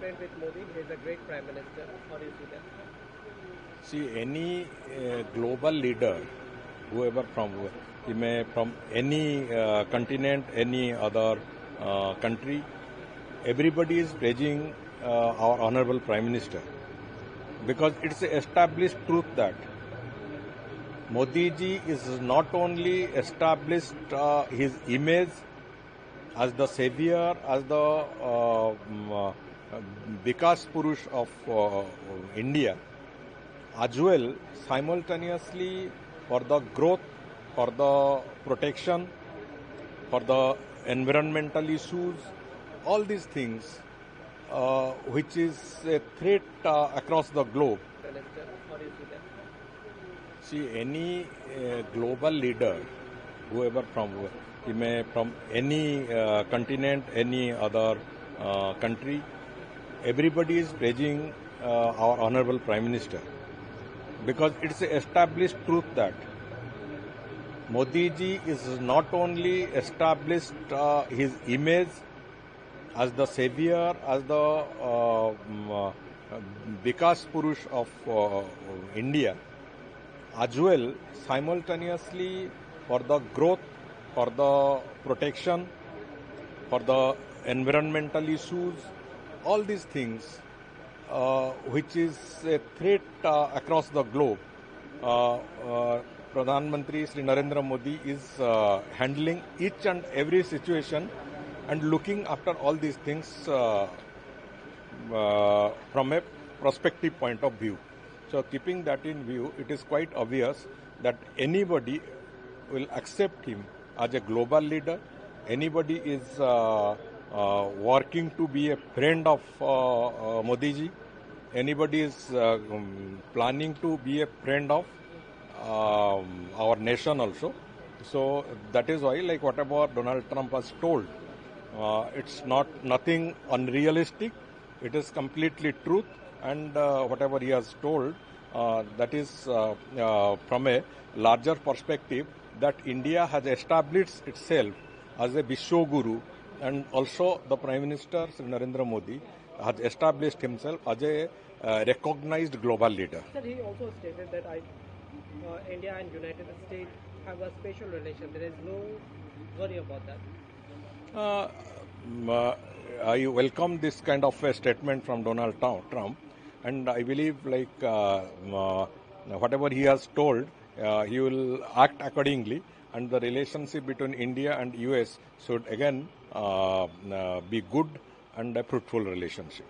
friend with Modi. He is a great prime minister. How do you see that? See, any global leader, whoever he may from any continent, any other country, everybody is praising our honorable prime minister, because it's a established truth that Modi ji is not only established his image as the savior, as the Vikas Purush of India, as well simultaneously for the growth, for the protection, for the environmental issues, all these things which is a threat across the globe. Minister, how do you see that? See, any global leader, whoever he may from any continent, any other country, everybody is praising our honorable prime minister, because it's a established truth that Modi ji is not only established his image as the savior, as the Vikas Purush of India, as well simultaneously for the growth, for the protection, for the environmental issues, all these things which is a threat across the globe. Pradhan Mantri Sri Narendra Modi is handling each and every situation and looking after all these things from a prospective point of view. So keeping that in view, it is quite obvious that anybody will accept him as a global leader. Anybody is working to be a friend of Modi ji. Anybody is planning to be a friend of our nation also. So that is why, like whatever Donald Trump has told, it's nothing unrealistic. It is completely truth, and whatever he has told, that is from a larger perspective, that India has established itself as a Vishwaguru, and also the Prime Minister Sri Narendra Modi has established himself as a recognized global leader. Sir, he also stated that India and United States have a special relation. There is no worry about that. I welcome this kind of a statement from Donald Trump, and I believe whatever he has told, he will act accordingly, and the relationship between India and US should again be good and a fruitful relationship.